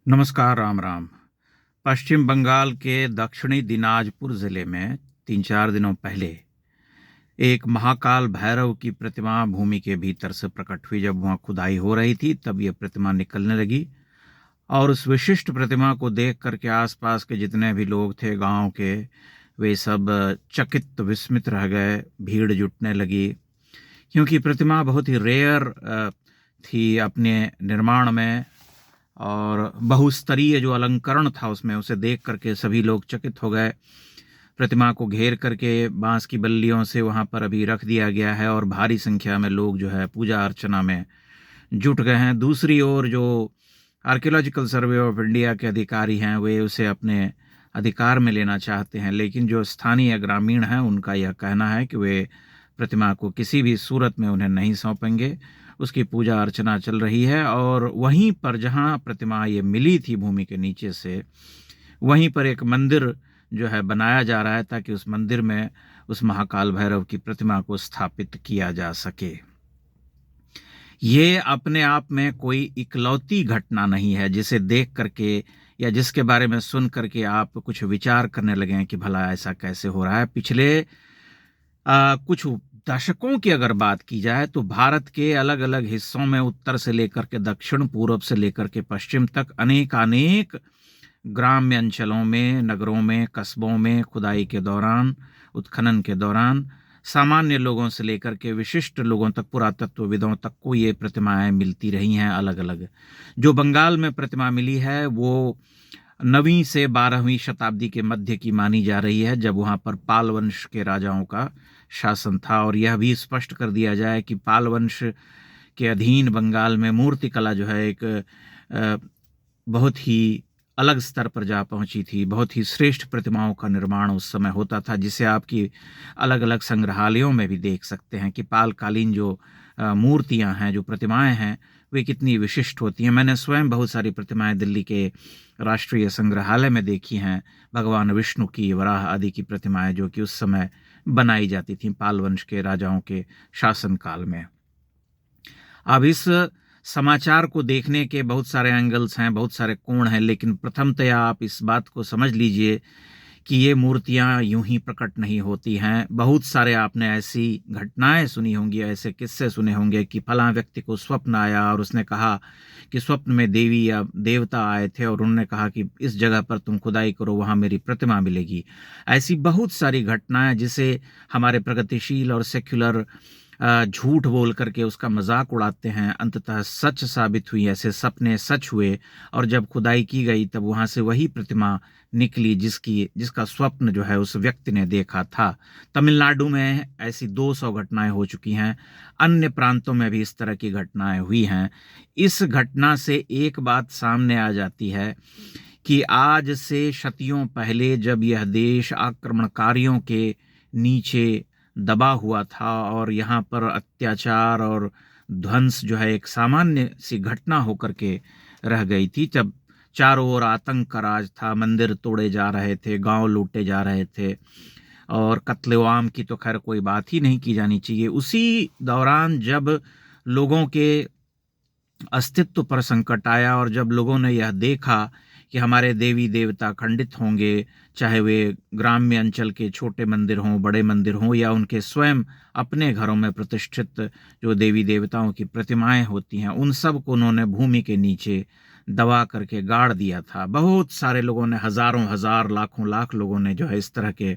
नमस्कार, राम राम। पश्चिम बंगाल के दक्षिणी दिनाजपुर जिले में 3-4 दिनों पहले एक महाकाल भैरव की प्रतिमा भूमि के भीतर से प्रकट हुई। जब वहां खुदाई हो रही थी तब यह प्रतिमा निकलने लगी और उस विशिष्ट प्रतिमा को देख करके आसपास के जितने भी लोग थे गांव के, वे सब चकित विस्मित रह गए। भीड़ जुटने लगी क्योंकि प्रतिमा बहुत ही रेयर थी अपने निर्माण में और बहुस्तरीय जो अलंकरण था उसमें, उसे देख करके सभी लोग चकित हो गए। प्रतिमा को घेर करके बांस की बल्लियों से वहां पर अभी रख दिया गया है और भारी संख्या में लोग जो है पूजा अर्चना में जुट गए हैं। दूसरी ओर जो आर्कियोलॉजिकल सर्वे ऑफ इंडिया के अधिकारी हैं वे उसे अपने अधिकार में लेना चाहते हैं, लेकिन जो स्थानीय ग्रामीण हैं उनका यह कहना है कि वे प्रतिमा को किसी भी सूरत में उन्हें नहीं सौंपेंगे। उसकी पूजा अर्चना चल रही है और वहीं पर जहां प्रतिमा ये मिली थी भूमि के नीचे से, वहीं पर एक मंदिर जो है बनाया जा रहा है ताकि उस मंदिर में उस महाकाल भैरव की प्रतिमा को स्थापित किया जा सके। ये अपने आप में कोई इकलौती घटना नहीं है जिसे देख करके या जिसके बारे में सुन करके आप कुछ विचार करने लगे कि भला ऐसा कैसे हो रहा है। पिछले कुछ दशकों की अगर बात की जाए तो भारत के अलग अलग हिस्सों में, उत्तर से लेकर के दक्षिण, पूर्व से लेकर के पश्चिम तक, अनेक ग्राम्य अंचलों में, नगरों में, कस्बों में खुदाई के दौरान, उत्खनन के दौरान सामान्य लोगों से लेकर के विशिष्ट लोगों तक, पुरातत्वविदों तक को ये प्रतिमाएं मिलती रही हैं अलग अलग। जो बंगाल में प्रतिमा मिली है वो 9वीं से 12वीं शताब्दी के मध्य की मानी जा रही है, जब वहां पर पाल वंश के राजाओं का शासन था। और यह भी स्पष्ट कर दिया जाए कि पाल वंश के अधीन बंगाल में मूर्ति कला जो है एक बहुत ही अलग स्तर पर जा पहुंची थी। बहुत ही श्रेष्ठ प्रतिमाओं का निर्माण उस समय होता था, जिसे आपकी अलग अलग संग्रहालयों में भी देख सकते हैं कि पालकालीन जो मूर्तियां हैं, जो प्रतिमाएं हैं, वे कितनी विशिष्ट होती हैं। मैंने स्वयं बहुत सारी प्रतिमाएं दिल्ली के राष्ट्रीय संग्रहालय में देखी हैं। भगवान विष्णु की, वराह आदि की प्रतिमाएं जो कि उस समय बनाई जाती थीं पाल वंश के राजाओं के शासनकाल में। अब इस समाचार को देखने के बहुत सारे एंगल्स हैं, बहुत सारे कोण हैं, लेकिन प्रथमतया आप इस बात को समझ लीजिए कि ये मूर्तियां यूं ही प्रकट नहीं होती हैं। बहुत सारे आपने ऐसी घटनाएं सुनी होंगी, ऐसे किस्से सुने होंगे कि फलां व्यक्ति को स्वप्न आया और उसने कहा कि स्वप्न में देवी या देवता आए थे और उन्होंने कहा कि इस जगह पर तुम खुदाई करो, वहां मेरी प्रतिमा मिलेगी। ऐसी बहुत सारी घटनाएं जिसे हमारे प्रगतिशील और सेक्युलर झूठ बोल करके उसका मजाक उड़ाते हैं, अंततः सच साबित हुई। ऐसे सपने सच हुए और जब खुदाई की गई तब वहां से वही प्रतिमा निकली जिसका स्वप्न जो है उस व्यक्ति ने देखा था। तमिलनाडु में ऐसी 200 घटनाएं हो चुकी हैं। अन्य प्रांतों में भी इस तरह की घटनाएं हुई हैं। इस घटना से एक बात सामने आ जाती है कि आज से शतियों पहले जब यह देश आक्रमणकारियों के नीचे दबा हुआ था और यहाँ पर अत्याचार और ध्वंस जो है एक सामान्य सी घटना होकर के रह गई थी, जब चारों ओर आतंक का राज था, मंदिर तोड़े जा रहे थे, गांव लूटे जा रहे थे और कत्लेआम की तो खैर कोई बात ही नहीं की जानी चाहिए। उसी दौरान जब लोगों के अस्तित्व पर संकट आया और जब लोगों ने यह देखा कि हमारे देवी देवता खंडित होंगे, चाहे वे ग्राम्य अंचल के छोटे मंदिर हों, बड़े मंदिर हों, या उनके स्वयं अपने घरों में प्रतिष्ठित जो देवी देवताओं की प्रतिमाएं होती हैं, उन सब को उन्होंने भूमि के नीचे दबा करके गाड़ दिया था। बहुत सारे लोगों ने, हजारों हजार, लाखों लाख लोगों ने जो है इस तरह के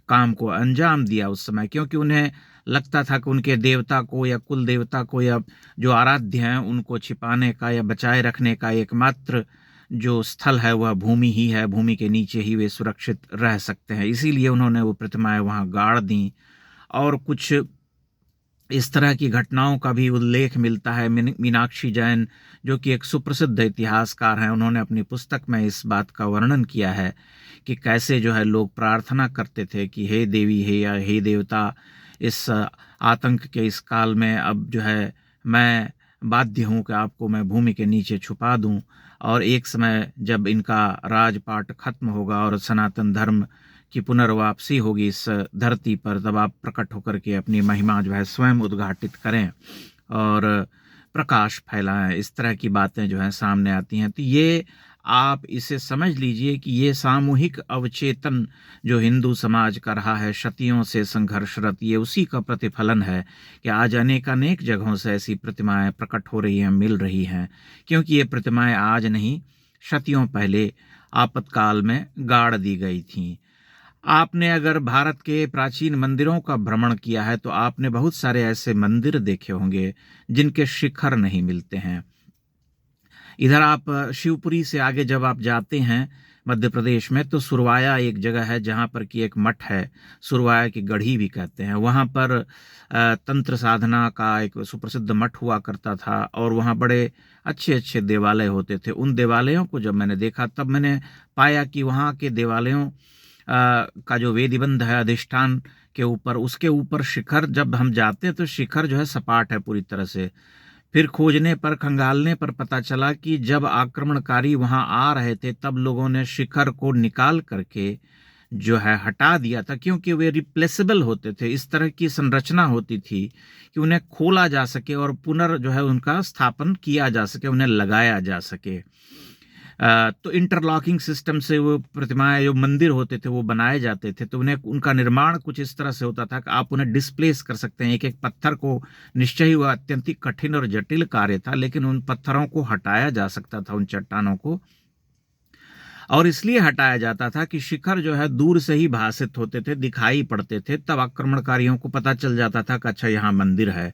काम को अंजाम दिया उस समय, क्योंकि उन्हें लगता था कि उनके देवता को या कुल देवता को या जो आराध्य हैं उनको छिपाने का या बचाए रखने का एकमात्र जो स्थल है वह भूमि ही है। भूमि के नीचे ही वे सुरक्षित रह सकते हैं, इसीलिए उन्होंने वो प्रतिमाएं वहां गाड़ दी। और कुछ इस तरह की घटनाओं का भी उल्लेख मिलता है। मीनाक्षी जैन जो कि एक सुप्रसिद्ध इतिहासकार हैं, उन्होंने अपनी पुस्तक में इस बात का वर्णन किया है कि कैसे जो है लोग प्रार्थना करते थे कि हे देवी, हे या हे देवता, इस आतंक के इस काल में अब जो है मैं बाध्य हूँ कि आपको मैं भूमि के नीचे छुपा दूं, और एक समय जब इनका राजपाट खत्म होगा और सनातन धर्म की पुनर्वापसी होगी इस धरती पर, तब आप प्रकट होकर के अपनी महिमा जो है स्वयं उद्घाटित करें। और प्रकाश फैलाएं, इस तरह की बातें जो हैं सामने आती हैं। तो ये आप इसे समझ लीजिए कि ये सामूहिक अवचेतन जो हिंदू समाज का रहा है शतियों से संघर्षरत, ये उसी का प्रतिफलन है कि आज अनेकानेक जगहों से ऐसी प्रतिमाएं प्रकट हो रही हैं, मिल रही हैं, क्योंकि ये प्रतिमाएं आज नहीं, शतियों पहले आपातकाल में गाड़ दी गई थीं। आपने अगर भारत के प्राचीन मंदिरों का भ्रमण किया है तो आपने बहुत सारे ऐसे मंदिर देखे होंगे जिनके शिखर नहीं मिलते हैं। इधर आप शिवपुरी से आगे जब आप जाते हैं मध्य प्रदेश में, तो सुरवाया एक जगह है जहाँ पर कि एक मठ है, सुरवाया की गढ़ी भी कहते हैं। वहाँ पर तंत्र साधना का एक सुप्रसिद्ध मठ हुआ करता था और वहाँ बड़े अच्छे अच्छे देवालय होते थे। उन देवालयों को जब मैंने देखा तब मैंने पाया कि वहाँ के देवालयों का जो वेदीबंध है अधिष्ठान के ऊपर, उसके ऊपर शिखर, जब हम जाते हैं तो शिखर जो है सपाट है पूरी तरह से। फिर खोजने पर, खंगालने पर पता चला कि जब आक्रमणकारी वहां आ रहे थे तब लोगों ने शिखर को निकाल करके जो है हटा दिया था, क्योंकि वे रिप्लेसेबल होते थे। इस तरह की संरचना होती थी कि उन्हें खोला जा सके और पुनर् जो है उनका स्थापन किया जा सके, उन्हें लगाया जा सके। तो इंटरलॉकिंग सिस्टम से वो प्रतिमाएं, जो मंदिर होते थे वो बनाए जाते थे। तो उन्हें, उनका निर्माण कुछ इस तरह से होता था कि आप उन्हें डिस्प्लेस कर सकते हैं। एक एक पत्थर को, निश्चय ही वह अत्यंत कठिन और जटिल कार्य था, लेकिन उन पत्थरों को हटाया जा सकता था, उन चट्टानों को। और इसलिए हटाया जाता था कि शिखर जो है दूर से ही भासित होते थे, दिखाई पड़ते थे, तब आक्रमणकारियों को पता चल जाता था कि अच्छा यहाँ मंदिर है।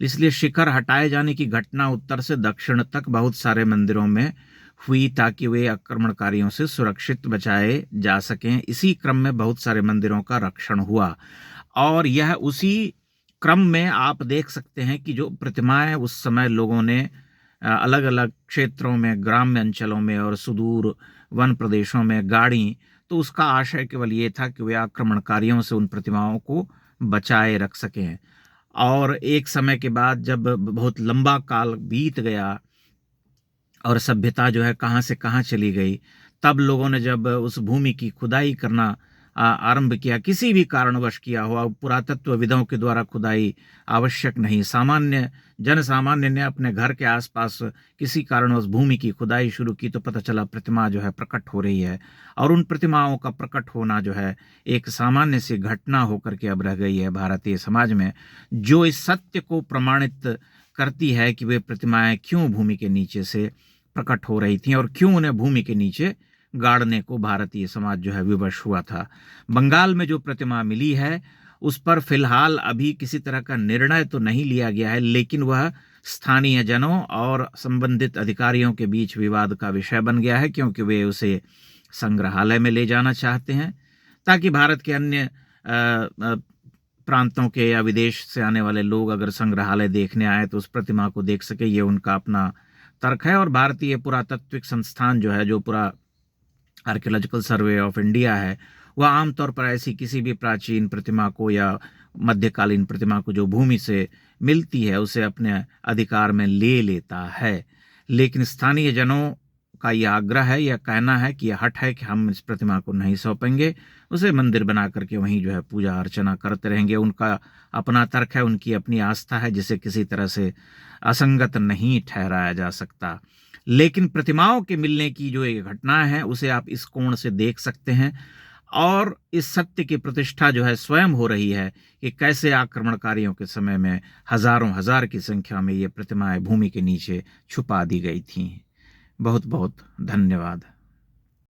इसलिए शिखर हटाए जाने की घटना उत्तर से दक्षिण तक बहुत सारे मंदिरों में हुई ताकि वे आक्रमणकारियों से सुरक्षित बचाए जा सकें। इसी क्रम में बहुत सारे मंदिरों का रक्षण हुआ और यह उसी क्रम में आप देख सकते हैं कि जो प्रतिमाएं उस समय लोगों ने अलग अलग क्षेत्रों में, ग्राम्य अंचलों में और सुदूर वन प्रदेशों में गाड़ी, तो उसका आशय केवल ये था कि वे आक्रमणकारियों से उन प्रतिमाओं को बचाए रख सकें। और एक समय के बाद जब बहुत लंबा काल बीत गया और सभ्यता जो है कहाँ से कहाँ चली गई, तब लोगों ने जब उस भूमि की खुदाई करना आरंभ किया, किसी भी कारणवश किया हुआ, पुरातत्वविदों के द्वारा खुदाई आवश्यक नहीं, सामान्य जन सामान्य ने अपने घर के आसपास किसी कारणवश भूमि की खुदाई शुरू की, तो पता चला प्रतिमा जो है प्रकट हो रही है। और उन प्रतिमाओं का प्रकट होना जो है एक सामान्य सी घटना होकर के अब रह गई है भारतीय समाज में, जो इस सत्य को प्रमाणित करती है कि वे प्रतिमाएं क्यों भूमि के नीचे से प्रकट हो रही थीं और क्यों उन्हें भूमि के नीचे गाड़ने को भारतीय समाज जो है विवश हुआ था। बंगाल में जो प्रतिमा मिली है उस पर फिलहाल अभी किसी तरह का निर्णय तो नहीं लिया गया है, लेकिन वह स्थानीय जनों और संबंधित अधिकारियों के बीच विवाद का विषय बन गया है, क्योंकि वे उसे संग्रहालय में ले जाना चाहते हैं ताकि भारत के अन्य प्रांतों के या विदेश से आने वाले लोग अगर संग्रहालय देखने आए तो उस प्रतिमा को देख सके। ये उनका अपना तर्क है। और भारतीय पुरातात्विक संस्थान जो है, जो पूरा आर्कियोलॉजिकल सर्वे ऑफ इंडिया है, वह आमतौर पर ऐसी किसी भी प्राचीन प्रतिमा को या मध्यकालीन प्रतिमा को जो भूमि से मिलती है उसे अपने अधिकार में ले लेता है। लेकिन स्थानीय जनों का यह आग्रह है, यह कहना है कि यह हट है कि हम इस प्रतिमा को नहीं सौंपेंगे, उसे मंदिर बना करके वहीं जो है पूजा अर्चना करते रहेंगे। उनका अपना तर्क है, उनकी अपनी आस्था है, जिसे किसी तरह से असंगत नहीं ठहराया जा सकता। लेकिन प्रतिमाओं के मिलने की जो एक घटना है उसे आप इस कोण से देख सकते हैं और इस सत्य की प्रतिष्ठा जो है स्वयं हो रही है कि कैसे आक्रमणकारियों के समय में हजारों हजार की संख्या में ये प्रतिमाएं भूमि के नीचे छुपा दी गई थी। बहुत बहुत धन्यवाद।